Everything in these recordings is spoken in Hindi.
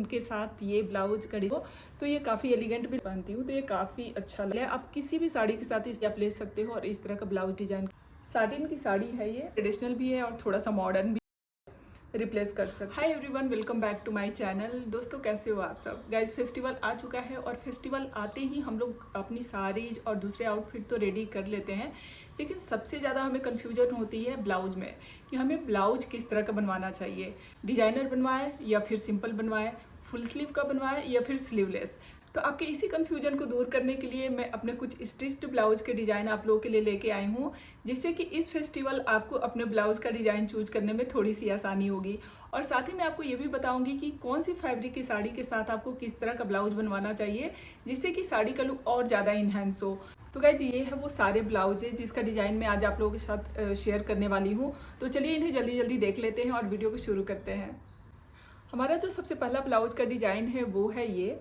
उनके साथ ये ब्लाउज कड़ी हो तो ये काफ़ी एलिगेंट भी पहनती हूँ तो ये काफ़ी अच्छा लगा। आप किसी भी साड़ी के साथ इसे आप ले सकते हो और इस तरह का ब्लाउज डिजाइन साटिन की साड़ी है, ये ट्रेडिशनल भी है और थोड़ा सा मॉडर्न भी रिप्लेस कर सकते। Hi everyone, welcome back to my channel. दोस्तों कैसे हो आप सब? गाइज फेस्टिवल आ चुका है और फेस्टिवल आते ही हम लोग अपनी साड़ीज और दूसरे आउटफिट तो रेडी कर लेते हैं, लेकिन सबसे ज़्यादा हमें कन्फ्यूजन होती है ब्लाउज में कि हमें ब्लाउज किस तरह का बनवाना चाहिए। डिजाइनर बनवाए या फिर सिंपल बनवाए, फुल स्लीव का बनवाए या फिर स्लीवलेस। तो आपके इसी कन्फ्यूजन को दूर करने के लिए मैं अपने कुछ स्टिच्ड ब्लाउज के डिज़ाइन आप लोगों के लिए लेके आई हूँ, जिससे कि इस फेस्टिवल आपको अपने ब्लाउज का डिज़ाइन चूज करने में थोड़ी सी आसानी होगी। और साथ ही मैं आपको ये भी बताऊंगी कि कौन सी फैब्रिक की साड़ी के साथ आपको किस तरह का ब्लाउज बनवाना चाहिए, जिससे कि साड़ी का लुक और ज़्यादा इन्हेंस हो। तो गाइज ये है वो सारे ब्लाउज है जिसका डिज़ाइन मैं आज आप लोगों के साथ शेयर करने वाली हूँ। तो चलिए इन्हें जल्दी जल्दी देख लेते हैं और वीडियो को शुरू करते हैं। हमारा जो सबसे पहला ब्लाउज का डिज़ाइन है वो है ये।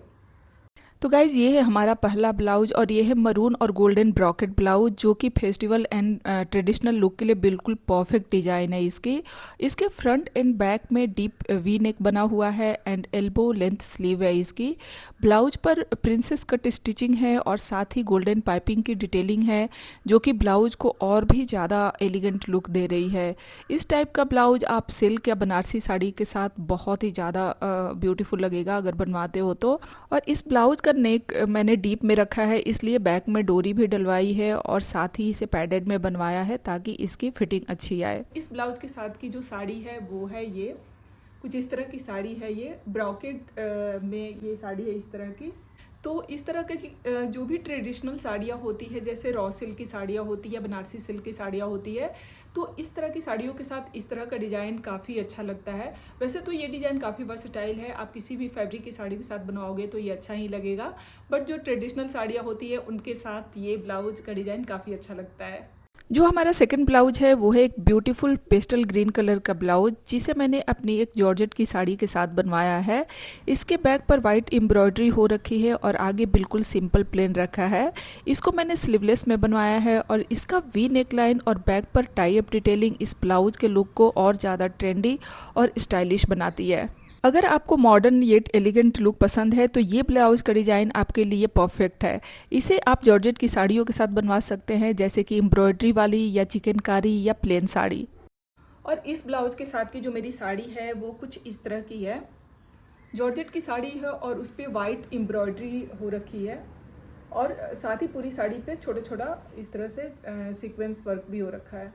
तो गाइज ये है हमारा पहला ब्लाउज और ये है मरून और गोल्डन ब्रॉकेट ब्लाउज, जो कि फेस्टिवल एंड ट्रेडिशनल लुक के लिए बिल्कुल परफेक्ट डिजाइन है। इसके फ्रंट एंड बैक में डीप वी नेक बना हुआ है एंड एल्बो लेंथ स्लीव है। इसकी ब्लाउज पर प्रिंसेस कट स्टिचिंग है और साथ ही गोल्डन पाइपिंग की डिटेलिंग है, जो कि ब्लाउज को और भी ज़्यादा एलिगेंट लुक दे रही है। इस टाइप का ब्लाउज आप सिल्क या बनारसी साड़ी के साथ बहुत ही ज़्यादा ब्यूटीफुल लगेगा अगर बनवाते हो तो। और इस ब्लाउज का नेक मैंने डीप में रखा है, इसलिए बैक में डोरी भी डलवाई है और साथ ही इसे पैडेड में बनवाया है ताकि इसकी फिटिंग अच्छी आए। इस ब्लाउज के साथ की जो साड़ी है वो है ये कुछ इस तरह की साड़ी है। ये ब्रॉकेट में ये साड़ी है इस तरह की। तो इस तरह के जो भी ट्रेडिशनल साड़ियाँ होती है, जैसे रॉ सिल्क की साड़ियाँ होती है या बनारसी सिल्क की साड़ियाँ होती है, तो इस तरह की साड़ियों के साथ इस तरह का डिज़ाइन काफ़ी अच्छा लगता है। वैसे तो ये डिज़ाइन काफ़ी वर्सेटाइल है, आप किसी भी फैब्रिक की साड़ी के साथ बनवाओगे तो ये अच्छा ही लगेगा, बट जो ट्रेडिशनल साड़ियाँ होती है उनके साथ ये ब्लाउज का डिज़ाइन काफ़ी अच्छा लगता है। जो हमारा सेकंड ब्लाउज है वो है एक ब्यूटीफुल पेस्टल ग्रीन कलर का ब्लाउज, जिसे मैंने अपनी एक जॉर्जेट की साड़ी के साथ बनवाया है। इसके बैक पर वाइट एम्ब्रॉयडरी हो रखी है और आगे बिल्कुल सिंपल प्लेन रखा है। इसको मैंने स्लीवलेस में बनवाया है और इसका वी नेक लाइन और बैक पर टाई अप डिटेलिंग इस ब्लाउज के लुक को और ज़्यादा ट्रेंडी और स्टाइलिश बनाती है। अगर आपको मॉडर्न येट एलिगेंट लुक पसंद है तो ये ब्लाउज का डिज़ाइन आपके लिए परफेक्ट है। इसे आप जॉर्जेट की साड़ियों के साथ बनवा सकते हैं, जैसे कि एम्ब्रॉयडरी वाली या चिकनकारी या प्लेन साड़ी। और इस ब्लाउज के साथ की जो मेरी साड़ी है वो कुछ इस तरह की है। जॉर्जेट की साड़ी है और उस पर वाइट एम्ब्रॉयडरी हो रखी है और साथ ही पूरी साड़ी पे छोटा छोटा इस तरह से सीक्वेंस वर्क भी हो रखा है।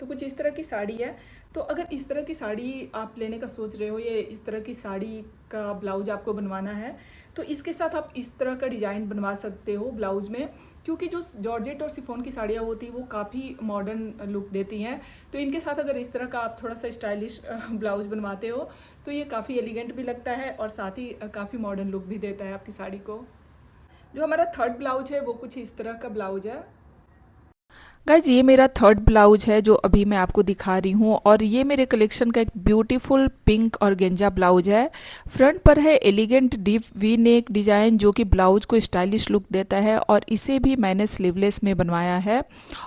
तो कुछ इस तरह की साड़ी है। तो अगर इस तरह की साड़ी आप लेने का सोच रहे हो या इस तरह की साड़ी का ब्लाउज आपको बनवाना है, तो इसके साथ आप इस तरह का डिज़ाइन बनवा सकते हो ब्लाउज में, क्योंकि जो जॉर्जेट और शिफॉन की साड़ियाँ होती हैं वो काफ़ी मॉडर्न लुक देती हैं। तो इनके साथ अगर इस तरह का आप थोड़ा सा स्टाइलिश ब्लाउज बनवाते हो तो ये काफ़ी एलिगेंट भी लगता है और साथ ही काफ़ी मॉडर्न लुक भी देता है आपकी साड़ी को। जो हमारा थर्ड ब्लाउज है वो कुछ इस तरह का ब्लाउज है। गाइज ये मेरा थर्ड ब्लाउज है जो अभी मैं आपको दिखा रही हूँ और ये मेरे कलेक्शन का एक ब्यूटीफुल पिंक और गेंजा ब्लाउज है। फ्रंट पर है elegant deep V neck design, जो कि ब्लाउज को स्टाइलिश लुक देता है और इसे भी मैंने स्लीवलेस में बनवाया है।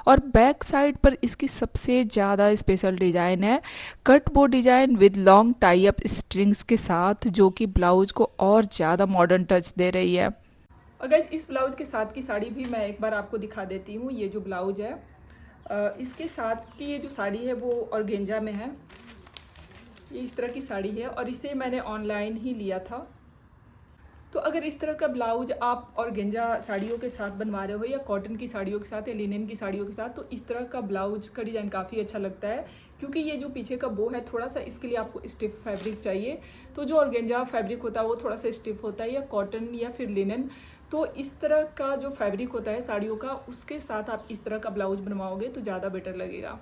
और बैक साइड पर इसकी सबसे ज़्यादा स्पेशल डिज़ाइन है कट बो design with long tie up strings के साथ, जो कि ब्लाउज को और ज़्यादा मॉडर्न टच दे रही है। और गाइस इस ब्लाउज के साथ की साड़ी भी मैं एक बार आपको दिखा देती हूँ। ये जो ब्लाउज है इसके साथ की ये जो साड़ी है वो ऑर्गेंजा में है। ये इस तरह की साड़ी है और इसे मैंने ऑनलाइन ही लिया था। तो अगर इस तरह का ब्लाउज आप ऑर्गेंजा साड़ियों के साथ बनवा रहे हो या कॉटन की साड़ियों के साथ या लिनन की साड़ियों के साथ, तो इस तरह का ब्लाउज का डिज़ाइन काफ़ी अच्छा लगता है, क्योंकि ये जो पीछे का बो है थोड़ा सा इसके लिए आपको स्टिफ फैब्रिक चाहिए। तो जो ऑर्गेंजा फैब्रिक होता है वो थोड़ा सा स्टिफ होता है, या कॉटन या फिर लिनन। तो इस तरह का जो फैब्रिक होता है साड़ियों का, उसके साथ आप इस तरह का ब्लाउज बनवाओगे तो ज़्यादा बेटर लगेगा।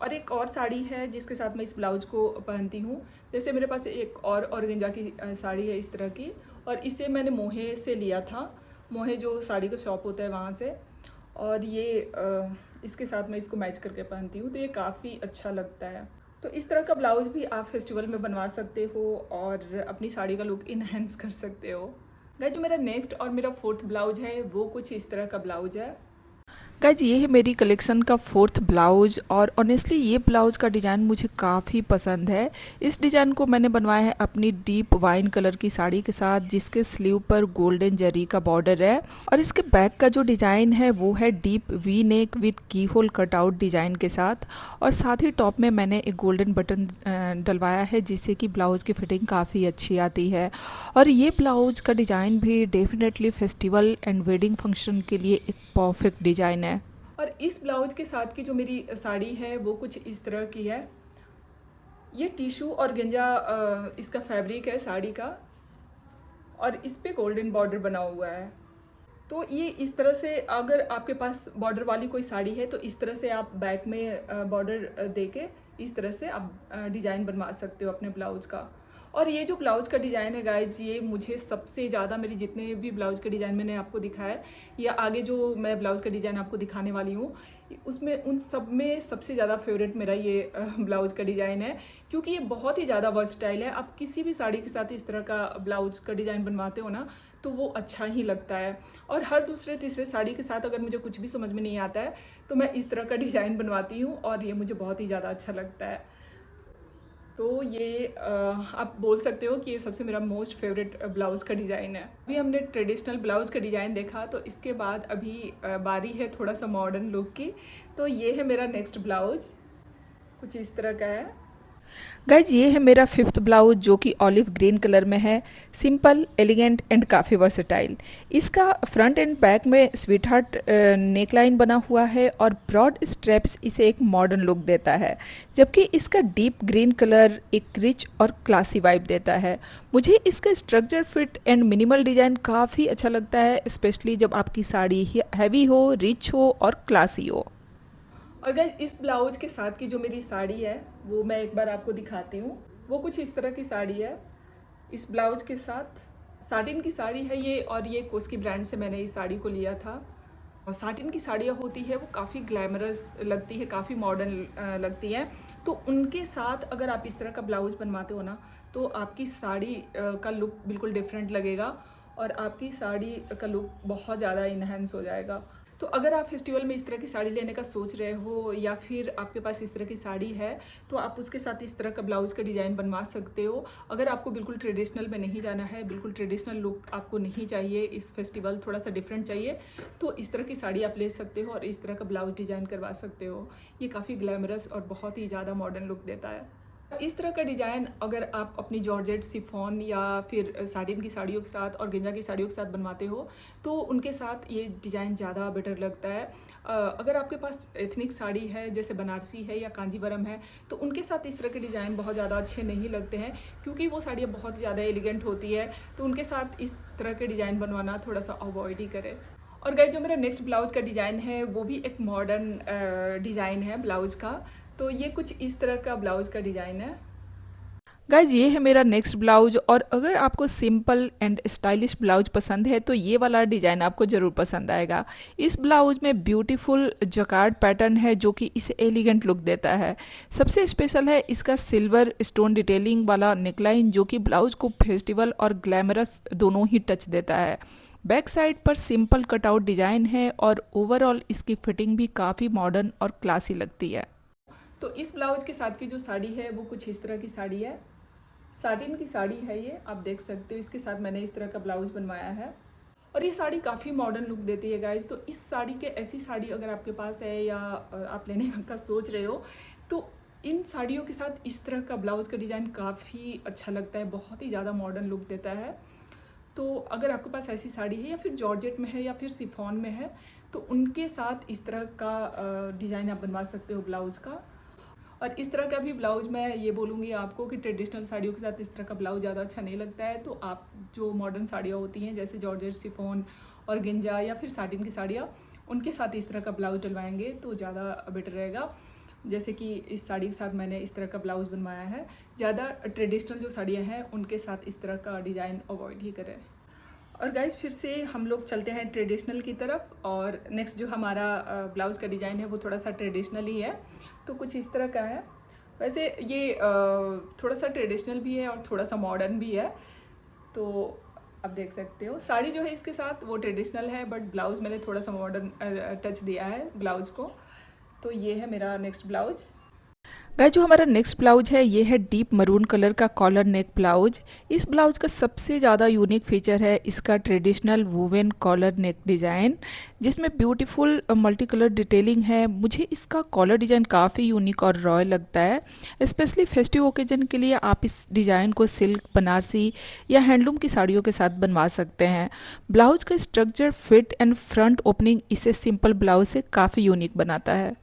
और एक और साड़ी है जिसके साथ मैं इस ब्लाउज को पहनती हूँ। जैसे मेरे पास एक और ऑर्गेंजा की साड़ी है इस तरह की, और इसे मैंने मोहे से लिया था। मोहे जो साड़ी का शॉप होता है वहाँ से। और ये इसके साथ मैं इसको मैच करके पहनती हूँ तो ये काफ़ी अच्छा लगता है। तो इस तरह का ब्लाउज भी आप फेस्टिवल में बनवा सकते हो और अपनी साड़ी का लुक इन्हेंस कर सकते हो। गाइस जो मेरा नेक्स्ट और मेरा फोर्थ ब्लाउज है वो कुछ इस तरह का ब्लाउज है। गाइज ये है मेरी कलेक्शन का फोर्थ ब्लाउज और ऑनेस्टली ये ब्लाउज का डिज़ाइन मुझे काफ़ी पसंद है। इस डिज़ाइन को मैंने बनवाया है अपनी डीप वाइन कलर की साड़ी के साथ, जिसके स्लीव पर गोल्डन जरी का बॉर्डर है और इसके बैक का जो डिज़ाइन है वो है डीप वी नेक विद की होल कटआउट डिज़ाइन के साथ, और साथ ही टॉप में मैंने एक गोल्डन बटन डलवाया है जिससे कि ब्लाउज़ की फिटिंग काफ़ी अच्छी आती है। और ये ब्लाउज का डिज़ाइन भी definitely festival and wedding function के लिए एक परफेक्ट डिज़ाइन है। और इस ब्लाउज के साथ की जो मेरी साड़ी है वो कुछ इस तरह की है। ये टिशू और गेंजा इसका फैब्रिक है साड़ी का, और इस पे गोल्डन बॉर्डर बना हुआ है। तो ये इस तरह से, अगर आपके पास बॉर्डर वाली कोई साड़ी है तो इस तरह से आप बैक में बॉर्डर देके इस तरह से आप डिज़ाइन बनवा सकते हो अपने ब्लाउज का। और ये जो ब्लाउज का डिज़ाइन है गाइज, ये मुझे सबसे ज़्यादा, मेरी जितने भी ब्लाउज के डिज़ाइन मैंने आपको दिखाया या आगे जो मैं ब्लाउज का डिज़ाइन आपको दिखाने वाली हूँ, उसमें उन सब में सबसे ज़्यादा फेवरेट मेरा ये ब्लाउज का डिज़ाइन है, क्योंकि ये बहुत ही ज़्यादा वर्सटाइल है। आप किसी भी साड़ी के साथ इस तरह का ब्लाउज का डिज़ाइन बनवाते हो ना तो वो अच्छा ही लगता है। और हर दूसरे तीसरे साड़ी के साथ अगर मुझे कुछ भी समझ में नहीं आता है तो मैं इस तरह का डिज़ाइन बनवाती हूँ और ये मुझे बहुत ही ज़्यादा अच्छा लगता है। तो ये आप बोल सकते हो कि ये सबसे मेरा मोस्ट फेवरेट ब्लाउज़ का डिज़ाइन है। अभी हमने ट्रेडिशनल ब्लाउज़ का डिज़ाइन देखा, तो इसके बाद अभी बारी है थोड़ा सा मॉडर्न लुक की। तो ये है मेरा नेक्स्ट ब्लाउज़, कुछ इस तरह का है। गाइज ये है मेरा फिफ्थ ब्लाउज जो कि ऑलिव ग्रीन कलर में है। सिंपल, एलिगेंट एंड काफ़ी वर्सेटाइल। इसका फ्रंट एंड बैक में स्वीट हार्ट नेकलाइन बना हुआ है और ब्रॉड स्ट्रैप्स इसे एक मॉडर्न लुक देता है, जबकि इसका डीप ग्रीन कलर एक रिच और क्लासी वाइब देता है। मुझे इसका structure fit and minimal design काफ़ी अच्छा लगता है, स्पेशली जब आपकी साड़ी हैवी हो, रिच हो और क्लासी हो। और गाइस इस ब्लाउज के साथ की जो मेरी साड़ी है वो मैं एक बार आपको दिखाती हूँ। वो कुछ इस तरह की साड़ी है। इस ब्लाउज के साथ साटिन की साड़ी है ये, और ये कोस्की ब्रांड से मैंने इस साड़ी को लिया था। और साटिन की साड़ियाँ होती है वो काफ़ी ग्लैमरस लगती है, काफ़ी मॉडर्न लगती है। तो उनके साथ अगर आप इस तरह का ब्लाउज बनवाते हो ना तो आपकी साड़ी का लुक बिल्कुल डिफरेंट लगेगा और आपकी साड़ी का लुक बहुत ज़्यादा इन्हेंस हो जाएगा। तो अगर आप फेस्टिवल में इस तरह की साड़ी लेने का सोच रहे हो या फिर आपके पास इस तरह की साड़ी है तो आप उसके साथ इस तरह का ब्लाउज़ का डिज़ाइन बनवा सकते हो। अगर आपको बिल्कुल ट्रेडिशनल में नहीं जाना है, बिल्कुल ट्रेडिशनल लुक आपको नहीं चाहिए, इस फेस्टिवल थोड़ा सा डिफरेंट चाहिए, तो इस तरह की साड़ी आप ले सकते हो और इस तरह का ब्लाउज डिज़ाइन करवा सकते हो। ये काफ़ी ग्लैमरस और बहुत ही ज़्यादा मॉडर्न लुक देता है। इस तरह का डिज़ाइन अगर आप अपनी जॉर्जेट, शिफॉन या फिर साटिन की साड़ियों के साथ और गेंजा की साड़ियों के साथ बनवाते हो तो उनके साथ ये डिज़ाइन ज़्यादा बेटर लगता है। अगर आपके पास एथनिक साड़ी है जैसे बनारसी है या कांजीवरम है तो उनके साथ इस तरह के डिज़ाइन बहुत ज़्यादा अच्छे नहीं लगते हैं, क्योंकि वो साड़ियाँ बहुत ज़्यादा एलिगेंट होती है। तो उनके साथ इस तरह के डिज़ाइन बनवाना थोड़ा सा अवॉइड ही करें। और गाइस जो मेरा नेक्स्ट ब्लाउज का डिज़ाइन है वो भी एक मॉडर्न डिज़ाइन है ब्लाउज़ का। तो ये कुछ इस तरह का ब्लाउज का डिज़ाइन है। गाइज ये है मेरा नेक्स्ट ब्लाउज, और अगर आपको सिंपल एंड स्टाइलिश ब्लाउज पसंद है तो ये वाला डिज़ाइन आपको ज़रूर पसंद आएगा। इस ब्लाउज में ब्यूटीफुल जकार्ड पैटर्न है जो कि इसे एलिगेंट लुक देता है। सबसे स्पेशल है इसका सिल्वर स्टोन डिटेलिंग वाला नेकलाइन जो कि ब्लाउज को फेस्टिवल और ग्लैमरस दोनों ही टच देता है। बैक साइड पर सिंपल कटआउट डिज़ाइन है और ओवरऑल इसकी फिटिंग भी काफ़ी मॉडर्न और क्लासी लगती है। तो इस ब्लाउज के साथ की जो साड़ी है वो कुछ इस तरह की साड़ी है। साटिन की साड़ी है ये, आप देख सकते हो। इसके साथ मैंने इस तरह का ब्लाउज बनवाया है और ये साड़ी काफ़ी मॉडर्न लुक देती है गाइज। तो इस साड़ी के, ऐसी साड़ी अगर आपके पास है या आप लेने का सोच रहे हो तो इन साड़ियों के साथ इस तरह का ब्लाउज का डिज़ाइन काफ़ी अच्छा लगता है, बहुत ही ज़्यादा मॉडर्न लुक देता है। तो अगर आपके पास ऐसी साड़ी है या फिर जॉर्जेट में है या फिर शिफॉन में है तो उनके साथ इस तरह का डिज़ाइन आप बनवा सकते हो ब्लाउज़ का। और इस तरह का भी ब्लाउज मैं ये बोलूँगी आपको कि ट्रेडिशनल साड़ियों के साथ इस तरह का ब्लाउज ज़्यादा अच्छा नहीं लगता है। तो आप जो मॉडर्न साड़ियाँ होती हैं जैसे जॉर्जेट, शिफॉन और गेंजा या फिर साटिन की साड़ियाँ, उनके साथ इस तरह का ब्लाउज डलवाएंगे तो ज़्यादा बेटर रहेगा। जैसे कि इस साड़ी के साथ मैंने इस तरह का ब्लाउज बनवाया है। ज़्यादा ट्रेडिशनल जो साड़ियाँ हैं उनके साथ इस तरह का डिज़ाइन अवॉइड ही करें। और गाइज फिर से हम लोग चलते हैं ट्रेडिशनल की तरफ, और नेक्स्ट जो हमारा ब्लाउज़ का डिज़ाइन है वो थोड़ा सा ट्रेडिशनल ही है। तो कुछ इस तरह का है। वैसे ये थोड़ा सा ट्रेडिशनल भी है और थोड़ा सा मॉडर्न भी है। तो आप देख सकते हो साड़ी जो है इसके साथ वो ट्रेडिशनल है, बट ब्लाउज़ मैंने थोड़ा सा मॉडर्न टच दिया है ब्लाउज़ को। तो ये है मेरा नेक्स्ट ब्लाउज़। गाइस जो हमारा नेक्स्ट ब्लाउज है ये है डीप मरून कलर का कॉलर नेक ब्लाउज। इस ब्लाउज का सबसे ज़्यादा यूनिक फीचर है इसका traditional woven collar neck design, जिसमें ब्यूटीफुल मल्टी कलर डिटेलिंग है। मुझे इसका कॉलर डिज़ाइन काफ़ी यूनिक और रॉयल लगता है। स्पेशली फेस्टिव ओकेजन के लिए आप इस डिज़ाइन को सिल्क, बनारसी या हैंडलूम की साड़ियों के साथ बनवा सकते हैं। ब्लाउज का structure, fit and front opening इसे सिंपल ब्लाउज से काफ़ी यूनिक बनाता है।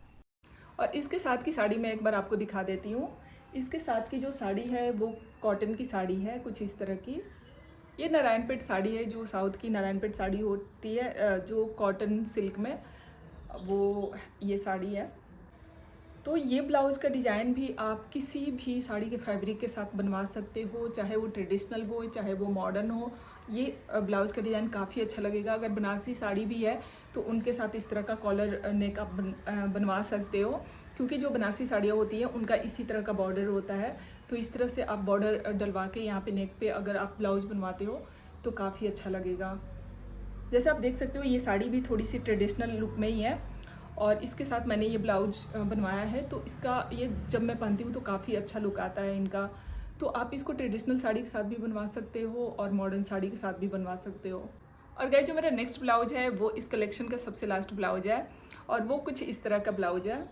और इसके साथ की साड़ी मैं एक बार आपको दिखा देती हूँ। इसके साथ की जो साड़ी है वो कॉटन की साड़ी है, कुछ इस तरह की। ये नारायणपेट साड़ी है, जो साउथ की नारायणपेट साड़ी होती है, जो कॉटन सिल्क में, वो ये साड़ी है। तो ये ब्लाउज़ का डिज़ाइन भी आप किसी भी साड़ी के फैब्रिक के साथ बनवा सकते हो, चाहे वो ट्रेडिशनल हो चाहे वो मॉडर्न हो। ये ब्लाउज़ का डिज़ाइन काफ़ी अच्छा लगेगा। अगर बनारसी साड़ी भी है तो उनके साथ इस तरह का कॉलर नेक आप बनवा सकते हो, क्योंकि जो बनारसी साड़ियाँ होती हैं उनका इसी तरह का बॉर्डर होता है। तो इस तरह से आप बॉर्डर डलवा के यहाँ पे नेक पे अगर आप ब्लाउज़ बनवाते हो तो काफ़ी अच्छा लगेगा। जैसे आप देख सकते हो ये साड़ी भी थोड़ी सी ट्रेडिशनल लुक में ही है, और इसके साथ मैंने ये ब्लाउज बनवाया है। तो इसका ये जब मैं पहनती हूँ तो काफ़ी अच्छा लुक आता है इनका। तो आप इसको ट्रेडिशनल साड़ी के साथ भी बनवा सकते हो और मॉडर्न साड़ी के साथ भी बनवा सकते हो। और गाइस जो मेरा नेक्स्ट ब्लाउज है वो इस कलेक्शन का सबसे लास्ट ब्लाउज है, और वो कुछ इस तरह का ब्लाउज है।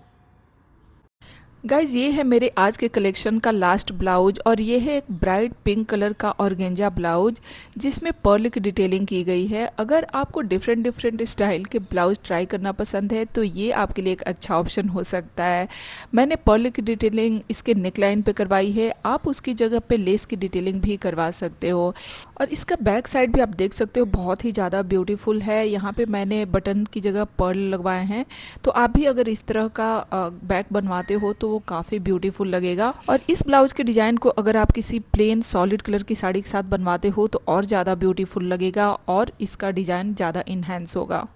गाइज ये है मेरे आज के कलेक्शन का लास्ट ब्लाउज, और ये है एक ब्राइट पिंक कलर का ऑर्गेंजा ब्लाउज जिसमें पर्ल की डिटेलिंग की गई है। अगर आपको डिफरेंट स्टाइल के ब्लाउज ट्राई करना पसंद है तो ये आपके लिए एक अच्छा ऑप्शन हो सकता है। मैंने पर्ल की डिटेलिंग इसके नेकलाइन पे करवाई है, आप उसकी जगह पे लेस की डिटेलिंग भी करवा सकते हो। और इसका बैक साइड भी आप देख सकते हो बहुत ही ज़्यादा ब्यूटीफुल है। यहाँ पे मैंने बटन की जगह पर्ल लगवाए हैं, तो आप भी अगर इस तरह का बैक बनवाते हो तो वो काफ़ी ब्यूटीफुल लगेगा। और इस ब्लाउज के डिज़ाइन को अगर आप किसी प्लेन सॉलिड कलर की साड़ी के साथ बनवाते हो तो और ज़्यादा ब्यूटीफुल लगेगा और इसका डिज़ाइन ज़्यादा इन्हेंस होगा।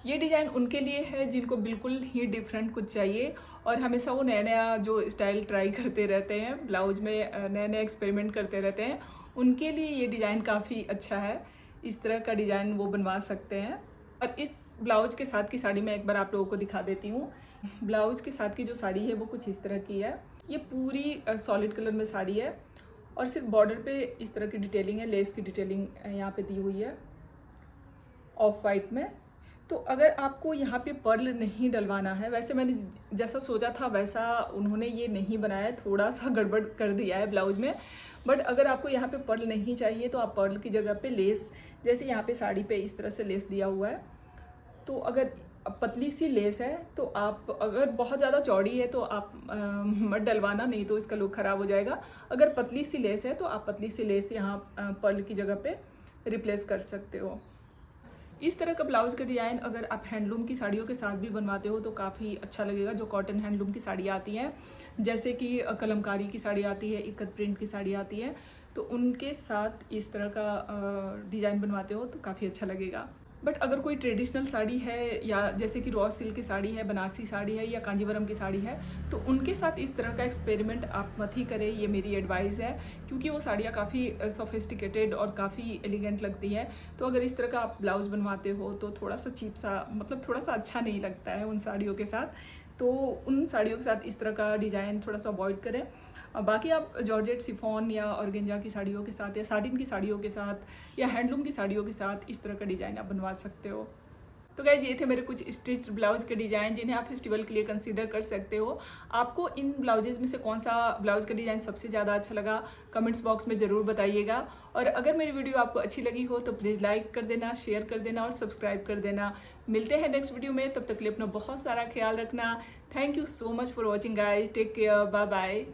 ये डिज़ाइन उनके लिए है जिनको बिल्कुल ही डिफरेंट कुछ चाहिए और हमेशा वो नया नया जो स्टाइल ट्राई करते रहते हैं, ब्लाउज में नए नए एक्सपेरिमेंट करते रहते हैं, उनके लिए ये डिज़ाइन काफ़ी अच्छा है। इस तरह का डिज़ाइन वो बनवा सकते हैं। और इस ब्लाउज के साथ की साड़ी मैं एक बार आप लोगों को दिखा देती हूँ। ब्लाउज के साथ की जो साड़ी है वो कुछ इस तरह की है। ये पूरी सॉलिड कलर में साड़ी है और सिर्फ बॉर्डर पे इस तरह की डिटेलिंग है, लेस की डिटेलिंग यहाँ पे दी हुई है ऑफ वाइट में। तो अगर आपको यहाँ पे पर्ल नहीं डलवाना है, वैसे मैंने जैसा सोचा था वैसा उन्होंने ये नहीं बनाया, थोड़ा सा गड़बड़ कर दिया है ब्लाउज में। बट अगर आपको यहाँ पे पर्ल नहीं चाहिए तो आप पर्ल की जगह पे लेस, जैसे यहाँ पे साड़ी पे इस तरह से लेस दिया हुआ है, तो अगर पतली सी लेस है तो आप, अगर बहुत ज़्यादा चौड़ी है तो आप मत डलवाना, नहीं तो इसका लुक ख़राब हो जाएगा। अगर पतली सी लेस है तो आप पतली सी लेस यहाँ पर्ल की जगह पे रिप्लेस कर सकते हो। इस तरह का ब्लाउज का डिज़ाइन अगर आप हैंडलूम की साड़ियों के साथ भी बनवाते हो तो काफ़ी अच्छा लगेगा। जो कॉटन हैंडलूम की साड़ी आती हैं, जैसे कि कलमकारी की साड़ी आती है, इक्कत प्रिंट की साड़ी आती है, तो उनके साथ इस तरह का डिज़ाइन बनवाते हो तो काफ़ी अच्छा लगेगा। बट अगर कोई ट्रेडिशनल साड़ी है या जैसे कि रॉ सिल्क की साड़ी है, बनारसी साड़ी है या कांजीवरम की साड़ी है, तो उनके साथ इस तरह का एक्सपेरिमेंट आप मत ही करें, ये मेरी एडवाइस है, क्योंकि वो साड़ियाँ काफ़ी सोफिस्टिकेटेड और काफ़ी एलिगेंट लगती हैं। तो अगर इस तरह का आप ब्लाउज बनवाते हो तो थोड़ा सा चीप सा, मतलब थोड़ा सा अच्छा नहीं लगता है उन साड़ियों के साथ। तो उन साड़ियों के साथ इस तरह का डिज़ाइन थोड़ा सा अवॉइड करें। बाकी आप जॉर्जेट, शिफॉन या ऑर्गेंजा की साड़ियों के साथ या साटिन की साड़ियों के साथ या हैंडलूम की साड़ियों के साथ इस तरह का डिज़ाइन आप बनवा सकते हो। तो गाइस ये थे मेरे कुछ स्टिच ब्लाउज के डिज़ाइन जिन्हें आप फेस्टिवल के लिए कंसीडर कर सकते हो। आपको इन ब्लाउजेज में से कौन सा ब्लाउज का डिज़ाइन सबसे ज़्यादा अच्छा लगा, कमेंट्स बॉक्स में ज़रूर बताइएगा। और अगर मेरी वीडियो आपको अच्छी लगी हो तो प्लीज़ लाइक कर देना, शेयर कर देना और सब्सक्राइब कर देना। मिलते हैं नेक्स्ट वीडियो में, तब तक के लिए अपना बहुत सारा ख्याल रखना। Thank you so much for watching guys, take care, bye bye.